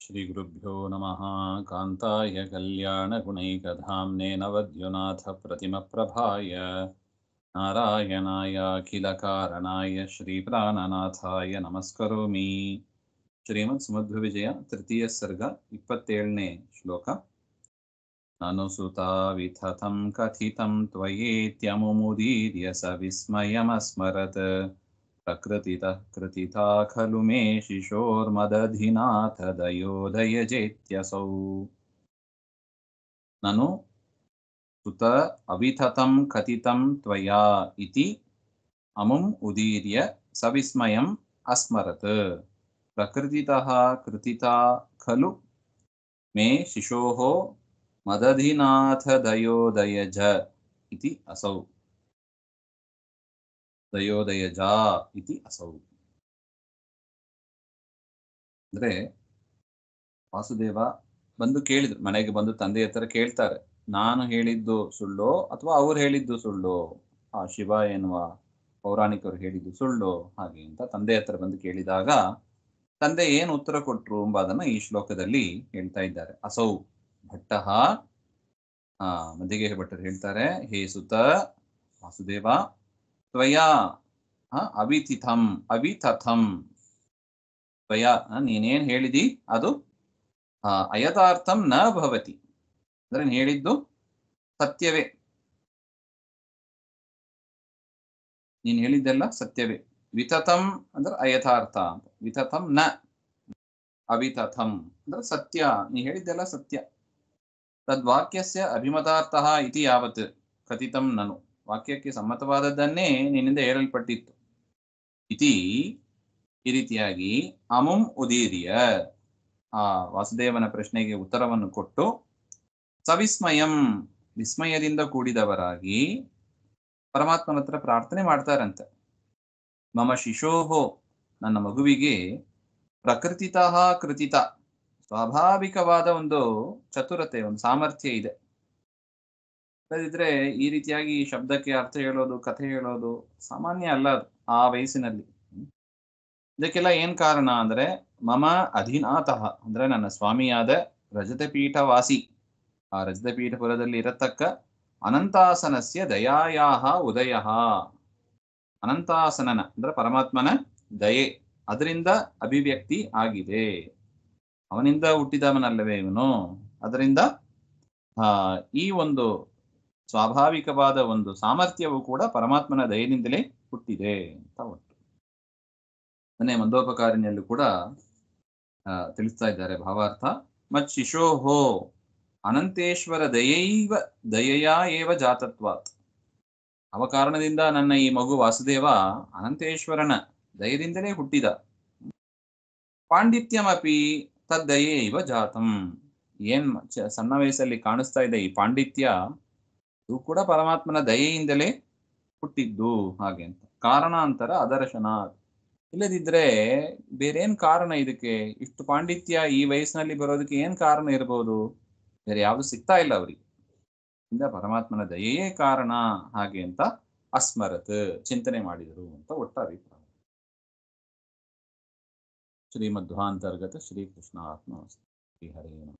श्रीगुरुभ्यो नमः। कान्ताय कल्याणगुणैकधाम्ने नवद्युनाथप्रतिमप्रभाय नारायणाय अखिलकारणाय श्रीप्राणनाथाय नमस्करोमि। ಶ್ರೀಮದ್ಸುಮಧ್ವವಿಜಯ ತೃತೀಯ ಸರ್ಗ 27ನೇ ಶ್ಲೋಕ. ನನುಸುತಾ ವಿಥತಂ ಕಥಿತಂ ತ್ವಯೇತ್ಯಮುಮುದೀರ್ಯ ಸ ವಿಸ್ಮಯಮಸ್ಮರತ್ ಪ್ರಕೃತಿತಃ ಕೃತಿತಾ ಖಲು ಮೇ ಶಿಶೋರ್ಮದಧಿನಾಥ ದಯೋದಯಜೇತ್ಯಸೌ. ನನು ಸುತ ಅವಿಥತಂ ಕಥಿತಂ ತ್ವಯಾ ಇತಿ ಅಮುಂ ಉದೀರ್ಯ ಸವಿಸ್ಮಯಂ ಅಸ್ಮರತ್ ಪ್ರಕೃತಿತಃ ಕೃತಿತಾ ಖಲು ಮೇ ಶಿಶೋಃ ಮದಧಿನಾಥ ದಯೋದಯಜ ಇತಿ ಅಸೌ. ದಯೋದಯಜ ಇತಿ ಅಸೌ ಅಂದ್ರೆ ವಾಸುದೇವ ಬಂದು ಕೇಳಿದ್ರು, ಮನೆಗೆ ಬಂದು ತಂದೆ ಹತ್ರ ಕೇಳ್ತಾರೆ, ನಾನು ಹೇಳಿದ್ದು ಸುಳ್ಳೋ ಅಥವಾ ಅವ್ರು ಹೇಳಿದ್ದು ಸುಳ್ಳೋ, ಆ ಶಿವ ಎನ್ನುವ ಪೌರಾಣಿಕರು ಹೇಳಿದ್ದು ಸುಳ್ಳೋ ಹಾಗೆ ಅಂತ ತಂದೆ ಹತ್ರ ಬಂದು ಕೇಳಿದಾಗ ತಂದೆ ಏನು ಉತ್ತರ ಕೊಟ್ರು ಎಂಬುದನ್ನು ಈ ಶ್ಲೋಕದಲ್ಲಿ ಹೇಳ್ತಾ ಇದ್ದಾರೆ. ಅಸೌ ಭಟ್ಟಃ ಮಧ್ಯಗೆ ಭಟ್ಟರು ಹೇಳ್ತಾರೆ, ಹೇ ಸುತ ವಾಸುದೇವ, ತ್ವಯಾ ಅವಿಥಿತಂ ಅವಿಥಥಂ ತ್ವಯಾ ನೀನೇನ್ ಹೇಳಿದಿ ಅದು ಅಯಥಾರ್ಥಂ ನ ಭವತಿ, ಅಂದ್ರೆ ನೀನು ಹೇಳಿದ್ದು ಸತ್ಯವೇ, ನೀನು ಹೇಳಿದ್ದೆಲ್ಲ ಸತ್ಯವೇ. ವಿಥತಂ ಅಂದ್ರೆ ಅಯಥಾರ್ಥ ಅಂತ, ವಿಥತಂ ನ ಅವಿಥಥಂ ಅಂದ್ರೆ ಸತ್ಯ, ನೀ ಹೇಳಿದ್ದೆಲ್ಲ ಸತ್ಯ. ತದ್ವಾಕ್ಯಸ್ಯ ಅಭಿಮತಾರ್ಥಃ ಇತಿ ಯಾವತ್ ಕಥಿತಂ ನನು, ವಾಕ್ಯಕ್ಕೆ ಸಮ್ಮತವಾದದ್ದನ್ನೇ ನಿನ್ನಿಂದ ಹೇಳಲ್ಪಟ್ಟಿತ್ತು. ಇತಿ ಈ ರೀತಿಯಾಗಿ ಅಮುಂ ಉದೀರ್ಯ ಆ ವಾಸುದೇವನ ಪ್ರಶ್ನೆಗೆ ಉತ್ತರವನ್ನು ಕೊಟ್ಟು ಸವಿಸ್ಮಯಂ ವಿಸ್ಮಯದಿಂದ ಕೂಡಿದವರಾಗಿ ಪರಮಾತ್ಮನ ಹತ್ರ ಪ್ರಾರ್ಥನೆ ಮಾಡ್ತಾರಂತೆ. ಮಮ ಶಿಶೋಹೋ ನನ್ನ ಮಗುವಿಗೆ ಪ್ರಕೃತಿತಃ ಕೃತಿತ ಸ್ವಾಭಾವಿಕವಾದ ಒಂದು ಚತುರತೆ, ಒಂದು ಸಾಮರ್ಥ್ಯ ಇದೆ. ಅಲ್ಲದಿದ್ರೆ ಈ ರೀತಿಯಾಗಿ ಶಬ್ದಕ್ಕೆ ಅರ್ಥ ಹೇಳೋದು, ಕಥೆ ಹೇಳೋದು ಸಾಮಾನ್ಯ ಅಲ್ಲ ಅದು ಆ ವಯಸ್ಸಿನಲ್ಲಿ. ಇದಕ್ಕೆಲ್ಲ ಏನ್ ಕಾರಣ ಅಂದ್ರೆ ಮಮ ಅಧಿನಾಥಃ ಅಂದ್ರೆ ನನ್ನ ಸ್ವಾಮಿಯಾದ ರಜತಪೀಠವಾಸಿ, ಆ ರಜತಪೀಠಪುರದಲ್ಲಿ ಇರತಕ್ಕ ಅನಂತಾಸನಸ್ಯ ದಯಾಯಾಹ ಉದಯ, ಅನಂತಾಸನನ ಅಂದ್ರೆ ಪರಮಾತ್ಮನ ದಯೆ ಅದರಿಂದ ಅಭಿವ್ಯಕ್ತಿ ಆಗಿದೆ. ಅವನಿಂದ ಹುಟ್ಟಿದವನಲ್ಲವೇ ಇವನು, ಅದರಿಂದ ಈ ಒಂದು ಸ್ವಾಭಾವಿಕವಾದ ಒಂದು ಸಾಮರ್ಥ್ಯವು ಕೂಡ ಪರಮಾತ್ಮನ ದಯೆಯಿಂದಲೇ ಹುಟ್ಟಿದೆ ಅಂತ ಒಟ್ಟು ಮನೆ ಮಂದೋಪಕಾರಿಣಿಯಲ್ಲೂ ಕೂಡ ತಿಳಿಸ್ತಾ ಇದ್ದಾರೆ ಭಾವಾರ್ಥ. ಮತ್ ಶಿಶೋಹೋ ಅನಂತೇಶ್ವರ ದಯೆಯಾ ಏವ ಜಾತತ್ವಾತ್, ಅವ ಕಾರಣದಿಂದ ನನ್ನ ಈ ಮಗು ವಾಸುದೇವ ಅನಂತೇಶ್ವರನ ದಯದಿಂದಲೇ ಹುಟ್ಟಿದ. ಪಾಂಡಿತ್ಯಮಪಿ ತದ್ದಯೇ ಇವ ಜಾತಂ, ಏನ್ ಸಣ್ಣ ವಯಸ್ಸಲ್ಲಿ ಕಾಣಿಸ್ತಾ ಇದೆ ಈ ಪಾಂಡಿತ್ಯ, ಇದು ಕೂಡ ಪರಮಾತ್ಮನ ದಯೆಯಿಂದಲೇ ಹುಟ್ಟಿದ್ದು ಹಾಗೆ ಅಂತ. ಕಾರಣಾಂತರ ಅದರ್ಶನ, ಇಲ್ಲದಿದ್ರೆ ಬೇರೇನ್ ಕಾರಣ ಇದಕ್ಕೆ, ಇಷ್ಟು ಪಾಂಡಿತ್ಯ ಈ ವಯಸ್ಸಿನಲ್ಲಿ ಬರೋದಕ್ಕೆ ಏನ್ ಕಾರಣ ಇರಬಹುದು, ಬೇರೆ ಯಾವುದು ಸಿಗ್ತಾ ಇಲ್ಲ ಅವರಿಗೆ, ಇಂದ ಪರಮಾತ್ಮನ ದಯೆಯೇ ಕಾರಣ ಹಾಗೆ ಅಂತ ಅಸ್ಮರತ್ ಚಿಂತನೆ ಮಾಡಿದರು ಅಂತ ಒಟ್ಟ ಅಭಿಪ್ರಾಯ. ಶ್ರೀಮಧ್ವಾಂತರ್ಗತ ಶ್ರೀಕೃಷ್ಣ ಆತ್ಮ ಶ್ರೀ ಹರೇ ನಮಃ.